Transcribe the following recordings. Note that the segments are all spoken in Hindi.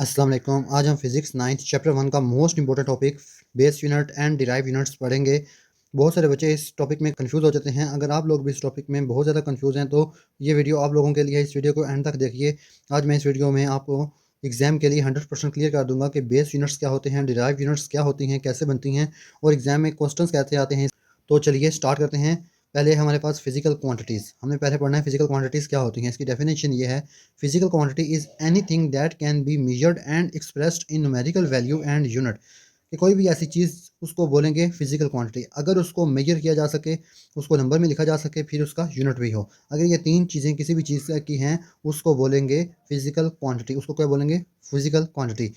अस्सलाम वालेकुम। आज हम फिज़िक्स 9th चैप्टर 1 का most important topic base unit and derive units पढ़ेंगे। बहुत सारे बच्चे इस टॉपिक में कंफ्यूज हो जाते हैं। अगर आप लोग भी इस टॉपिक में बहुत ज़्यादा कंफ्यूज हैं तो ये वीडियो आप लोगों के लिए है। इस वीडियो को एंड तक देखिए। आज मैं इस वीडियो में आपको एग्जाम के लिए 100% क्लियर कर दूंगा कि बेस यूनिट्स क्या होते हैं, डिराइव यूनिट्स क्या होती हैं, कैसे बनती हैं और एग्जाम में क्वेश्चंस कैसे आते हैं। तो चलिए स्टार्ट करते हैं। पहले हमारे पास फिजिकल क्वांटिटीज़, हमने पहले पढ़ना है फिजिकल क्वांटिटीज़ क्या होती हैं। इसकी डेफिनेशन ये है, physical quantity is anything that can be measured and expressed in numerical value and unit. कि कोई भी ऐसी चीज़ उसको बोलेंगे फिजिकल क्वांटिटी, अगर उसको मेजर किया जा सके, उसको नंबर में लिखा जा सके, फिर उसका यूनिट भी हो। अगर ये तीन चीज़ें किसी भी चीज़ की हैं उसको बोलेंगे फिजिकल क्वांटिटी। उसको क्या बोलेंगे? Physical quantity.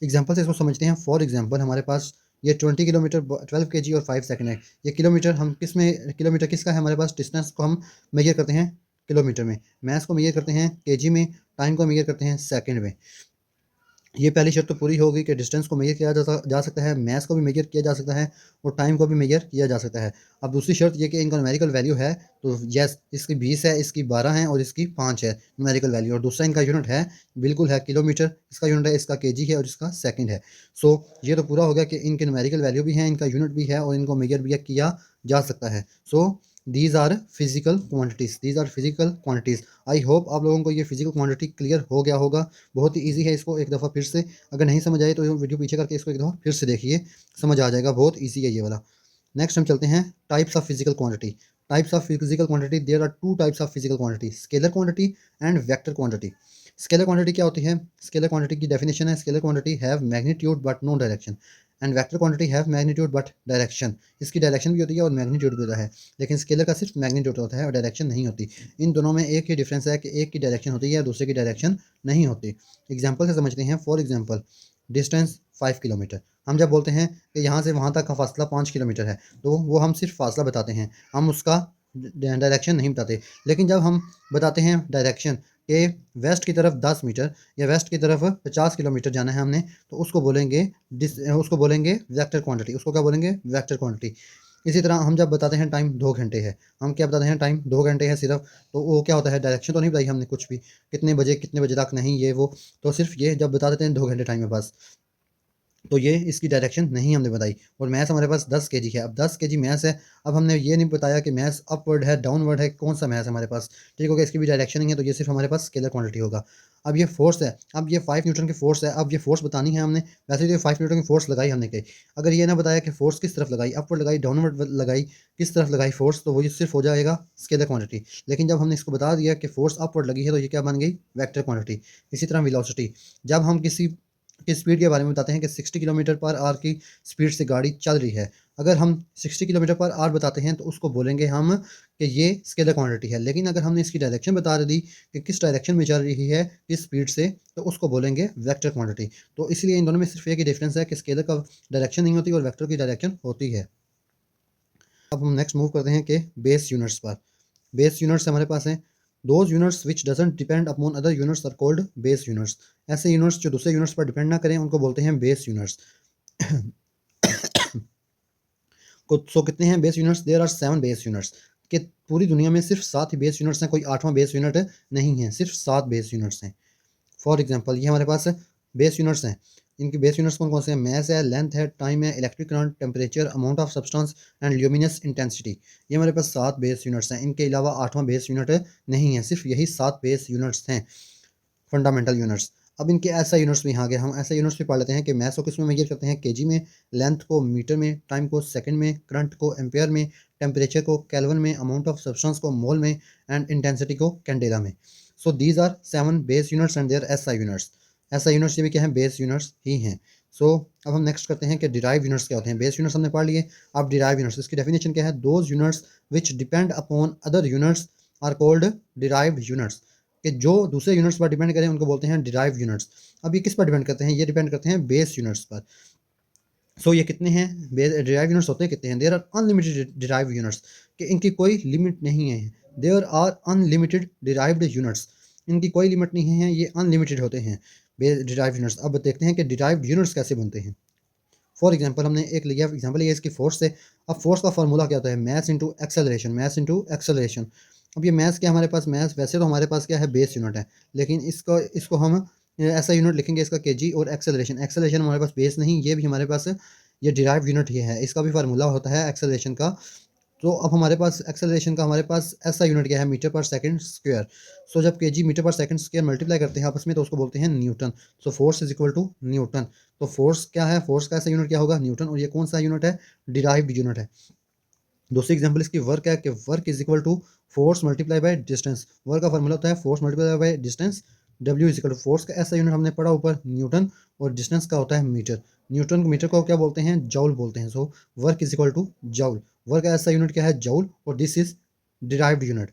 एग्जाम्पल से इसको समझते हैं। फॉर एग्जाम्पल हमारे पास ये 20 किलोमीटर 12 kg और 5 सेकंड है। ये किलोमीटर हम किस में, किलोमीटर किसका है हमारे पास? डिस्टेंस को हम मेजर करते हैं किलोमीटर में, मैथ को मेजर करते हैं केजी में, टाइम को मेजर करते हैं सेकंड में। ये पहली शर्त तो पूरी होगी कि डिस्टेंस को मेजर किया जा सकता है, मैथ्स को भी मेजर किया जा सकता है और टाइम को भी मेजर किया जा सकता है। अब दूसरी शर्त ये कि इनका न्यूमेरिकल वैल्यू है, तो यस इसकी 20 है, इसकी 12 है और इसकी 5 है न्यूमेरिकल वैल्यू। और दूसरा इनका यूनिट है, बिल्कुल है किलोमीटर, इसका यूनिट है, इसका केजी है और इसका सेकंड है। सो ये तो पूरा हो गया कि इनके न्यूमेरिकल वैल्यू भी हैं, इनका यूनिट भी है और इनको मेजर भी किया जा सकता है। So these are physical quantities, these are physical quantities. I hope आप लोगों को ये फिजिकल क्वांटिटी क्लियर हो गया होगा। बहुत ही ईजी है, इसको एक दफ़ा फिर से अगर नहीं समझ आए तो वीडियो पीछे करके इसको एक दफ़ा फिर से देखिए, समझ आ जाएगा। बहुत ईजी है ये वाला। नेक्स्ट हम चलते हैं types of physical quantity. Types of physical quantity, there are two types of physical quantity, scalar quantity and vector quantity. Scalar quantity क्या होती है? स्केलर क्वांटिटी की डेफिनेशन है, scalar quantity have magnitude but no direction and vector quantity have magnitude but direction. इसकी डायरेक्शन भी होती है और मैग्नीट्यूड भी होता है, लेकिन स्केलर का सिर्फ मैग्नीट्यूड होता है और डायरेक्शन नहीं होती। इन दोनों में एक ही डिफरेंस है कि एक की डायरेक्शन होती है, दूसरे की डायरेक्शन नहीं होती। एग्जाम्पल से समझते हैं। For example distance 5 kilometre. हम जब बोलते हैं कि यहाँ से वहाँ तक का फासला 5 किलोमीटर है, तो वो हम सिर्फ फासला बताते हैं, हम उसका डायरेक्शन नहीं बताते। लेकिन जब हम बताते हैं डायरेक्शन कि वेस्ट की तरफ 10 मीटर या वेस्ट की तरफ 50 किलोमीटर जाना है हमने, तो उसको बोलेंगे वेक्टर क्वांटिटी। उसको क्या बोलेंगे? Vector quantity. इसी तरह हम जब बताते हैं टाइम 2 घंटे है, हम क्या बताते हैं? टाइम 2 घंटे है सिर्फ, तो वो क्या होता है? डायरेक्शन तो नहीं बताई हमने कुछ भी, कितने बजे तक नहीं, ये वो। तो सिर्फ ये जब बता देते हैं 2 घंटे टाइम है बस, तो ये इसकी डायरेक्शन नहीं हमने बताई। और मैथ्स हमारे पास 10 केजी है। अब 10 केजी मैथ्स है, अब हमने ये नहीं बताया कि मैथ्स अपवर्ड है डाउनवर्ड है, कौन सा मैथ्स हमारे पास। ठीक हो गया, इसकी भी डायरेक्शन नहीं है, तो ये सिर्फ हमारे पास स्केलर क्वांटिटी होगा। अब ये फोर्स है, अब ये 5 न्यूटन की फोर्स है, अब ये फोर्स बतानी है हमने। वैसे तो 5 न्यूटन की फोर्स लगाई हमने कही, अगर ये ना बताया कि फोर्स किस तरफ लगाई, अपवर्ड लगाई, डाउनवर्ड लगाई, किस तरफ लगाई फोर्स, तो वो ये सिर्फ हो जाएगा स्केलर क्वांटिटी। लेकिन जब हमने इसको बता दिया कि फोर्स अपवर्ड लगी है, तो ये क्या बन गई? Vector quantity. इसी तरह वेलोसिटी, जब हम किसी की स्पीड के बारे में बताते हैं कि 60 किलोमीटर पर आवर की स्पीड से गाड़ी चल रही है, अगर हम 60 किलोमीटर पर आवर बताते हैं तो उसको बोलेंगे हम कि ये स्केलर क्वांटिटी है। लेकिन अगर हमने इसकी डायरेक्शन बता दी कि किस डायरेक्शन में चल रही है, किस स्पीड से, तो उसको बोलेंगे वेक्टर क्वांटिटी। तो इसलिए इन दोनों में सिर्फ एक ही डिफरेंस है कि स्केलर का डायरेक्शन नहीं होती और वेक्टर की डायरेक्शन होती है। अब हम नेक्स्ट मूव करते हैं कि बेस यूनिट्स पर। बेस यूनिट्स हमारे पास हैं, those units which doesn't depend upon other units are called base units. ऐसे यूनिट्स जो दूसरे यूनिट्स पर डिपेंड ना करें उनको बोलते हैं बेस यूनिट्स। सो कितने हैं base units? There are 7 base units. कि पूरी दुनिया में सिर्फ 7 ही बेस यूनिट्स हैं, कोई 8वां बेस यूनिट नहीं है, सिर्फ 7 बेस यूनिट्स हैं। फॉर एग्जांपल ये हमारे पास बेस यूनिट्स हैं। इनकी बेस यूनिट्स कौन कौन से हैं? मैस है, लेंथ है, टाइम है, electric current, temperature, amount of substance and luminous intensity. ये हमारे पास 7 बेस यूनिट्स हैं। इनके अलावा 8वां बेस यूनिट नहीं है, सिर्फ यही 7 बेस यूनिट्स हैं, फंडामेंटल यूनिट्स। अब इनके ऐसा यूनिट्स भी यहाँ गए, हम ऐसा यूनिट्स भी पढ़ लेते हैं कि मैथ्स को किस में मेजर करते हैं? केजी में, लेंथ को मीटर में, टाइम को सेकंड में, करंट को एम्पेयर में, टेम्परेचर को केल्विन में, अमाउंट ऑफ सब्सटेंस को मोल में एंड इंटेंसिटी को कैंडेला में। So these are 7 base units and their SI units. SI units ये भी क्या हैं? बेस यूनिट्स ही हैं। सो अब हम नेक्स्ट करते हैं कि डिराइव यूनिट्स क्या होते हैं। बेस यूनिट्स हमने पढ़ लिए, अब डिराइव यूनिट्स, इसकी डेफिनेशन क्या है? Those units which depend upon other units are called derived units. कि जो दूसरे यूनिट्स पर डिपेंड करें उनको बोलते हैं डिराइव यूनिट्स। अब ये किस पर डिपेंड करते हैं? ये डिपेंड करते हैं बेस यूनिट्स पर। सो ये कितने हैं? डिराइव यूनिट्स होते हैं कितने हैं? There are unlimited derive units. कि इनकी कोई लिमिट नहीं है। There are unlimited derived units. इनकी कोई लिमिट नहीं है, ये अनलिमिटेड होते हैं डिराइव यूनिट्स। अब देखते हैं कि डिराइव यूनिट्स कैसे बनते हैं। फॉर एग्जाम्पल हमने एक लिया, एग्जाम्पल लिया इसकी फोर्स से। अब फोर्स का फार्मूला क्या होता है? Math into acceleration, math into acceleration. अब ये मैथ्स क्या हमारे पास? मैथ्स वैसे तो हमारे पास क्या है? बेस यूनिट है, लेकिन इसको इसको हम ऐसा यूनिट लिखेंगे इसका केजी। और एक्सेलरेशन, एक्सेलरेशन हमारे पास बेस नहीं, ये भी हमारे पास ये डिराइव यूनिट ही है, इसका भी फार्मूला होता है एक्सेलरेशन का। तो अब हमारे पास एक्सेलरेशन का हमारे पास ऐसा यूनिट क्या है, मीटर पर सेकंड स्क्वायर। सो जब केजी मीटर पर सेकंड स्क्वायर मल्टीप्लाई करते हैं आपस में तो उसको बोलते हैं newton. So force is equal to newton. तो फोर्स क्या है, फोर्स का ऐसा यूनिट क्या होगा, न्यूटन। और ये कौन सा यूनिट है, डिराइव्ड यूनिट है। दूसरी एग्जांपल इसकी वर्क है कि work is equal to force multiply by distance. Work का फार्मूला होता है force multiply by distance. W is equal to force का ऐसा यूनिट हमने पढ़ा ऊपर न्यूटन, और डिस्टेंस का होता है मीटर। न्यूटन मीटर को क्या बोलते हैं, जॉल बोलते हैं। So work is equal to joule. Work का ऐसा यूनिट क्या है, जॉल, और this is derived unit.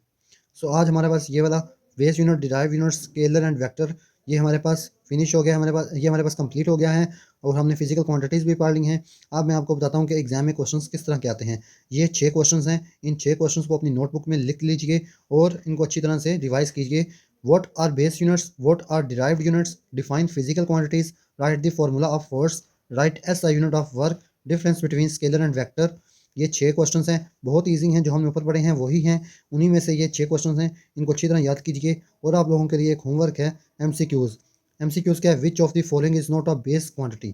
So आज हमारे पास ये वाला base unit, derive unit, scalar and vector, ये हमारे पास फिनिश हो गया, हमारे पास ये हमारे पास कंप्लीट हो गया है। और हमने फिजिकल क्वांटिटीज़ भी पढ़ ली हैं। अब मैं आपको बताता हूँ कि एग्जाम में क्वेश्चंस किस तरह के आते हैं। ये 6 क्वेश्चंस हैं, इन 6 क्वेश्चंस को अपनी नोटबुक में लिख लीजिए और इनको अच्छी तरह से रिवाइज कीजिए। What are base units, what are derived units, define physical quantities, write the formula of force, write S I unit of work, difference between scalar and vector. ये 6 क्वेश्चंस हैं, बहुत ईजी हैं, जो हमने ऊपर पढ़े हैं वही हैं, उन्हीं में से ये 6 क्वेश्चंस हैं। इनको अच्छी तरह याद कीजिए। और आप लोगों के लिए एक होमवर्क है, एमसीक्यूज। एमसीक्यूज क्या है, which of the following is not a base quantity.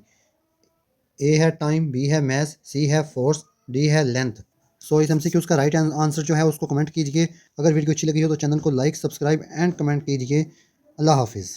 A है टाइम, बी है मैथ, सी है फोर्स, डी है लेंथ। सो इस एमसीक्यूज का राइट आंसर जो है उसको कमेंट कीजिए। अगर वीडियो अच्छी लगी हो तो चैनल को लाइक, सब्सक्राइब एंड कमेंट कीजिए। अल्लाह हाफिज़।